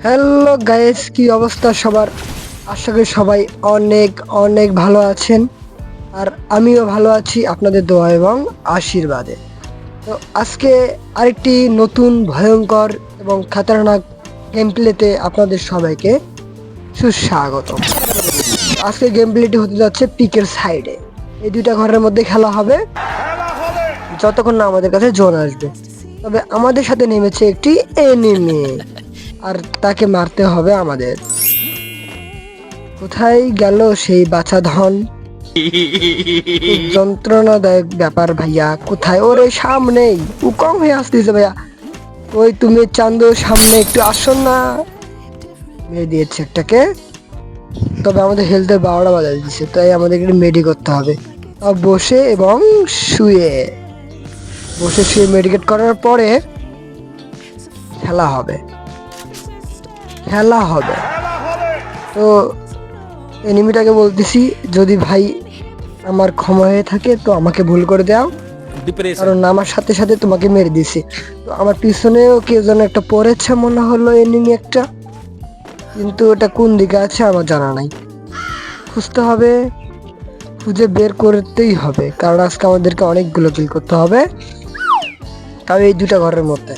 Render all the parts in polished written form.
Hello guys, কি অবস্থা সবার? আশা করি সবাই অনেক অনেক ভালো আছেন। আর আমিও ভালো আছি আপনাদের দোয়া এবং আশীর্বাদে। তো আজকে আরেকটি নতুন ভয়ঙ্কর এবং খাতারনাক গেম প্লেতে আপনাদের সবাইকে সুস্বাগত। আজকে গেম প্লেটি হতে যাচ্ছে পিকের সাইডে। এই দুইটা ঘরের মধ্যে খেলা হবে যতক্ষণ না আমাদের কাছে জোন আসবে। তবে আমাদের সাথে নেমেছে একটি এনিমি, আর তাকে মারতে হবে আমাদের। কোথায় গেল সেই বাছা ধন? খুব যন্ত্রণাদায়ক ব্যাপার ভাইয়া। কোথায়? ওরে সামনেই উকম হয়ে আসতেছে ভাইয়া। ওই তুমি চান্দু, সামনে একটু আসো না। মেরে দিয়েছে একটাকে। তবে আমাদের হেলথের 12টা বাজায় দিচ্ছে, তাই আমাদেরকে মেডি করতে হবে। বসে এবং শুয়ে মেডিকেট করার পরে খেলা হবে। তো এনিমিটাকে বলতেছি, যদি ভাই আমার ক্ষমা হয়ে থাকে তো আমাকে ভুল করে দাও, কারণ আমার সাথে সাথে তোমাকে মেরে দিছি। তো আমার পিছনেও কেউ যেন একটা পড়েছে মনে হলো, এনিমি একটা, কিন্তু ওটা কোন দিকে আছে আমার জানা নাই। খুঁজতে হবে, খুঁজে বের করতেই হবে, কারণ আজকে আমাদেরকে অনেকগুলো কিল করতে হবে, তাও এই দুটা ঘরের মধ্যে।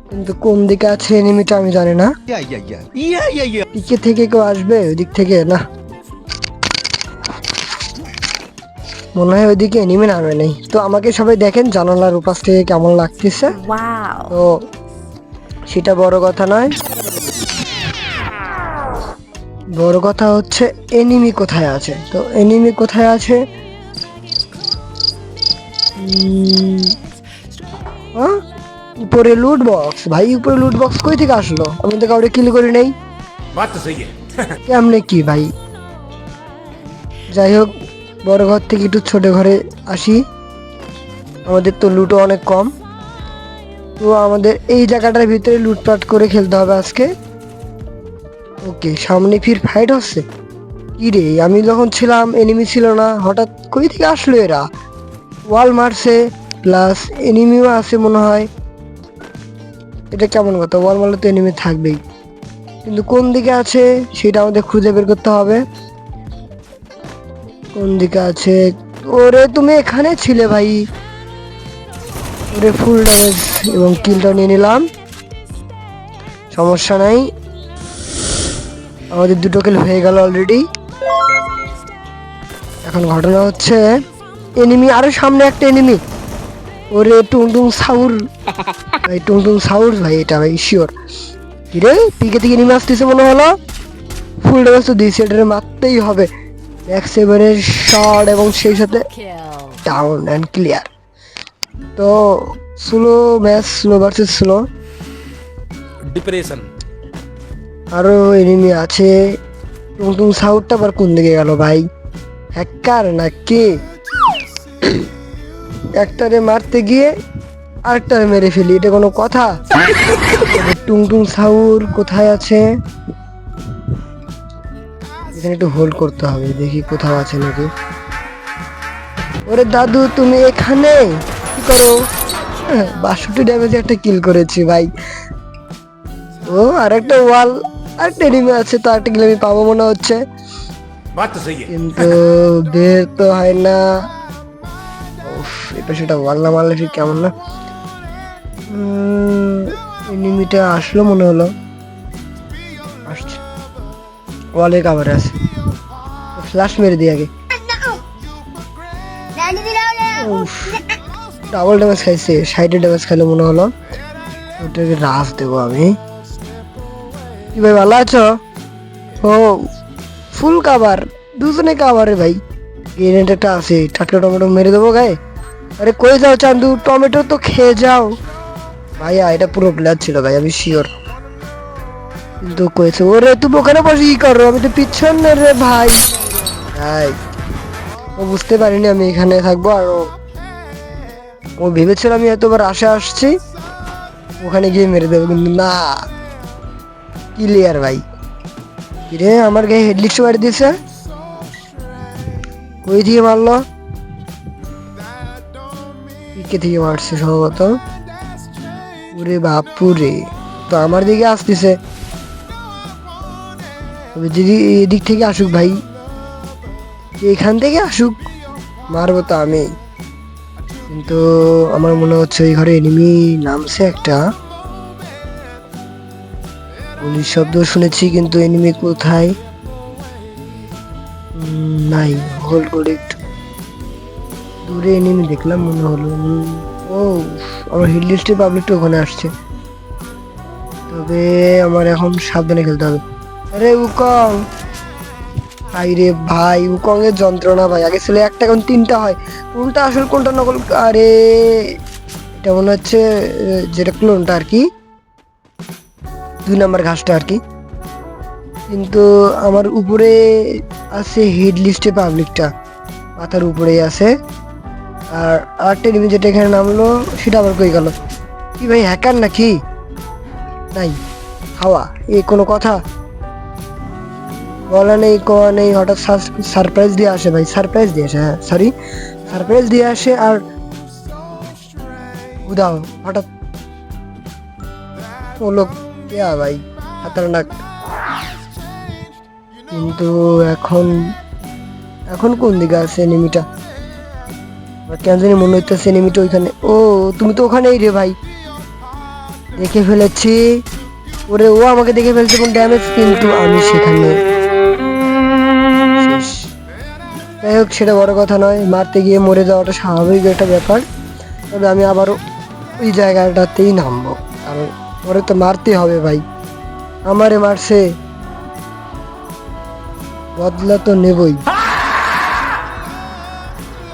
কিন্তু কোন দিকে আছে এনিমিটা আমি জানি না। দিকে থেকে কেউ আসবে ওই দিক থেকে? না, মনে হয় ওইদিকে এনিমি নামে নেই। তো আমাকে সবাই দেখেন জানালার উপাস থেকে কেমন লাগতেছে। তো সেটা বড় কথা নয়, বড় কথা হচ্ছে এনিমি কোথায় আছে। তো এনিমি কোথায় আছে? উপরে লুট বক্স। ভাই উপরে লুট বক্স কই থেকে আসলো? আমি তো কাউকে কিল করি নাই। কেমনে কি ভাই? যাই হোক, বড় ঘর থেকে একটু ছোট ঘরে আসি। আমাদের তো লুটও অনেক কম, তো আমাদের এই জায়গাটার ভিতরে লুটপাট করে খেলতে হবে আজকে। ওকে, সামনে ফির ফাইট হচ্ছে। কি রে, আমি যখন ছিলাম এনিমি ছিল না, হঠাৎ কই থেকে আসলো এরা? ওয়াল মারছে, প্লাস এনিমিও আছে মনে হয়। এটা কেমন কথা? ওয়াল মারলে তো এনিমি থাকবেই, কিন্তু কোন দিকে আছে সেটা আমাদের খুঁজে বের করতে হবে। কোন দিকে আছে? ওরে তুমি এখানে ছিলে ভাই। ওরে ফুল ড্যামেজ এবং কিলটা নিয়ে নিলাম, সমস্যা নাই। আমাদের দুটো কিল হয়ে গেল অলরেডি। এখন ঘটনা হচ্ছে এনিমি, আরো সামনে একটা এনিমি। ওরে টুংটুং সাউর ভাই, টুংটুং সাউর ভাই, এটা ভাই শিওর। কিরে, পিকে থেকে এনিমি আসতেছে মনে হলো। ফুল ড্যামেজ তো দিয়েছে, এটা মারতেই হবে। ম্যাক্স সেভেনের শট এবং সেই সাথে ডাউন অ্যান্ড ক্লিয়ার। তো slow match, slow versus slow. Depression. আরো এনিমি আছে। টুংটুং সাউরটা আবার কোন দিকে গেল ভাই? হ্যাকার নাকি? একটারে মারতে গিয়ে আরেকটারে মেরে ফেলি, এটা কোনো কথা? টুংটুং সাউর কোথায় আছে? এখানে একটু হোল্ড করতে হবে, দেখি কোথাও আছে নাকি। ওরে দাদু, তুমি এখানে কি করো? 62 ড্যামেজে একটা কিল করেছি ভাই। ও আরেকটা ওয়াল, আরেকটা এনিমি আছে, তো আরেকটা কিল আমি পাবো মনে হচ্ছে, কিন্তু বের তো হয় না। এটা সেটা ওয়াল না মারলে ঠিক কেমন না। এনিমিটা আসলো মনে হলো, আসছে, ওয়ালে কাভারে আছে। ফ্ল্যাশ মেরে দিই আগে। ডাবল ড্যামেজ খাইছে, 60 ড্যামেজ খাইলো মনে হলো। ওটাকে রাফ দেবো আমি। কি ভাই, ভালো আছো? ও ফুল কাভার, দুজনে কাভারে ভাই। গ্রেনেড একটা আছে, টাটকা টমেটো মেরে দেবো গায়ে। আরে কই যাও চান্দু, টমেটো তো খেয়ে যাও। ভাইয়া এটা পুরো প্লেয়ার ছিল ভাই, আমি শিওর। কিন্তু কয়েছে, ওরে তুমি ওখানে বসে কি করো? আমি তো পিছনে রে ভাই। ভাই ও বুঝতে পারিনি আমি এখানে থাকবো, আর ও ভেবেছিল আমি এতবার আসে আসছি ওখানে গিয়ে মেরে দেবো, কিন্তু না, ক্লিয়ার ভাই। কিরে, আমার গায়ে হেডলিস্ট মারি দিয়েছে। ওই দিকে মারলো, পিকে থেকে মারছে সম্ভবত। ওরে বাপুরে, তো আমার দিকে আসতেছে, তবে যদি এদিক থেকে আসুক ভাই, এখান থেকে আসুক, মারবো তো আমি। কিন্তু আমার মনে হচ্ছে ওই ঘরে এনিমি নামছে একটা, গুলির শব্দ শুনেছি, কিন্তু এনিমি কোথায় নাই। হোল্ড করে একটু দূরে এনিমি দেখলাম মনে হলো। ও, আমার হিল লিস্টে পাবলিকটা ওখানে আসছে, তবে আমার এখন সাবধানে খেলতে হবে। আরে উকং, ভাই রে ভাই, উকং এর যন্ত্রণা ভাই। আগে ছিল একটা, এখন তিনটা হয়। কোনটা আসল কোনটা নকল? আরে এটা মনে হচ্ছে যেটা ক্লোনটা আর কি, 2 নম্বর ঘাসটা আর কি। কিন্তু আমার উপরে আছে হিট লিস্টে পাবলিকটা, মাথার উপরেই আছে। আর আরেকটা এনিমি যেটা এখানে নামলো সেটা আবার কই গেল? কি ভাই, হ্যাকার নাকি? নাই হাওয়া, এই কোনো কথা বলা নেই, কোয়া নেই, হঠাৎ সারপ্রাইজ দিয়ে আসে ভাই, সারপ্রাইজ দিয়ে আসে, হ্যাঁ সরি, সারপ্রাইজ দিয়ে আসে। আর উদাও হঠাৎ ও লোক কেয়া ভাই, খতরনাক। কিন্তু এখন এখন কোন দিকে আছে এনিমিটা? আমার কেন জানি মনে হইতেছে এনিমিটা ওইখানে। ও, তুমি তো ওখানেই রে ভাই, দেখে ফেলেছি। ওরে, ও আমাকে দেখে ফেলছে কোন ড্যামেজ, কিন্তু আমি সেখানে শেষ। যাই হোক, সেটা বড় কথা নয়, মারতে গিয়ে মরে যাওয়াটা স্বাভাবিক একটা ব্যাপার। তবে আমি আবারও ওই জায়গাটাতেই নামবো, কারণ ওরে তো মারতে হবে ভাই। আমারে মারছে, বদলা তো নেবই,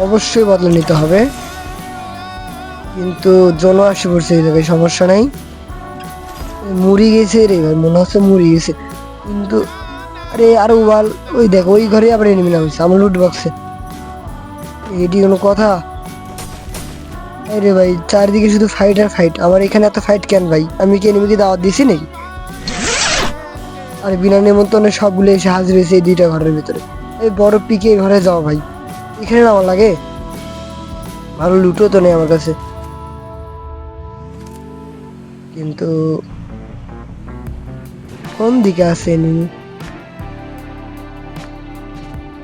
অবশ্যই বদলা নিতে হবে। কিন্তু জন আসে পড়ছে এই জায়গায়, সমস্যা নাই। মুড়ি গেছে রে ভাই, মনে হচ্ছে মুড়ি গেছে। কিন্তু আরে আরো ওয়াল, ওই দেখো ওই ঘরে আবার এনিমি নামছে আমার লুট বক্সে। এটি কোনো কথা? আরে ভাই, চারিদিকে শুধু ফাইট আর ফাইট। আমার এখানে এত ফাইট কেন ভাই? আমি কি এনিমিকে দাওয়াত দিছি নাকি? আর বিনা নিমন্ত্রণে সবগুলো এসে হাজির হয়েছে এই 2টা ঘরের ভিতরে। এই বড় পিকে ঘরে যাও ভাই, এখানে নামা লাগে? ভালো লুটও তো নেই আমার কাছে। কিন্তু কোন দিকে আছে এনিমি?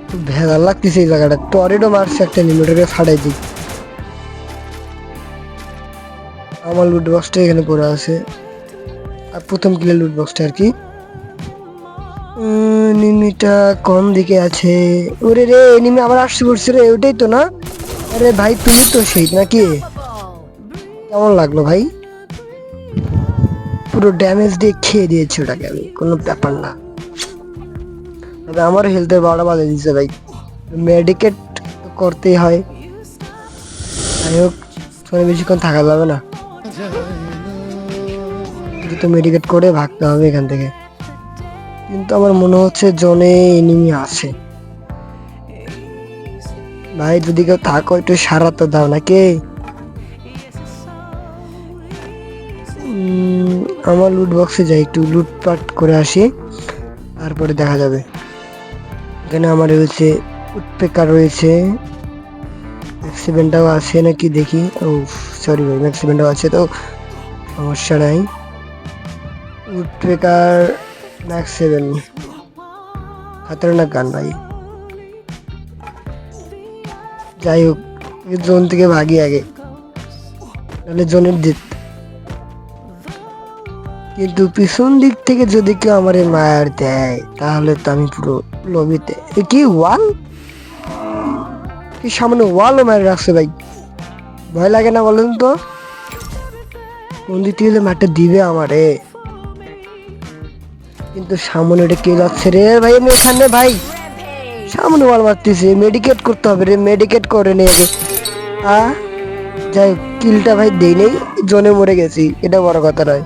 খুব ভেজাল লাগতেছে এই জায়গাটা। টরেডো মারছে একটা এনিমি, ওটাকে ফাটাই দিই। আমার লুট বক্সটা এখানে পড়ে আছে, আর প্রথম কিলে লুট বক্সটা আর কি। এনিমিটা কোন দিকে আছে? ওরে রে, এনিমি আবার আসছে পড়ছে রে, ওটাই তো না? আরে ভাই, তুমি তো সেই নাকি? কেমন লাগলো ভাই? পুরো ড্যামেজ দিয়ে খেয়ে দিয়েছি ওটাকে আমি, কোনো ব্যাপার না। তবে আমার হেলথের 12টা বাজে দিচ্ছে ভাই, মেডিকেট করতেই হয়। যাই হোক, ফোনে বেশিক্ষণ থাকা যাবে না, তো মেডিকেট করে ভাগতে হবে এখান থেকে। কিন্তু আমার মনে হচ্ছে জোনে এনিমি আছে ভাই। যদি কেউ থাকো একটু সারা তো দাও নাকি? আমার লুট বক্সে যাই, একটু লুটপাট করে আসি, তারপরে দেখা যাবে। এখানে আমার রয়েছে উৎপেকার রয়েছে, ম্যাক্সিভেনটাও আছে নাকি দেখি। ও সরি ভাই, ম্যাক্সিভেনটাও আছে, তো সমস্যা নাই। উৎপেকার ম্যাক্সিভেন, খতরনাক গান ভাই। যাই হোক, জোন থেকে ভাগি আগে, তাহলে জোনের জিত। কিন্তু পিছন দিক থেকে যদি কেউ আমার মায়ার দেয়, তাহলে তো আমি পুরো লবিতে। কি ওয়াল, কি সামনে ওয়ালও মারে রাখছে ভাই, ভয় লাগে না বলেন তো? কোন দিক থেকে মাঠটা দিবে আমারে? কিন্তু সামনে এটা কে যাচ্ছে রে ভাই? আমি এখানে ভাই, সামনে ওয়াল মারতেছে, মেডিকেট করতে হবে রে, মেডিকেট করে নে আগে। যাই হোক, কিলটা ভাই দেই নেই, জোনে মরে গেছি, এটা বড় কথা নয়।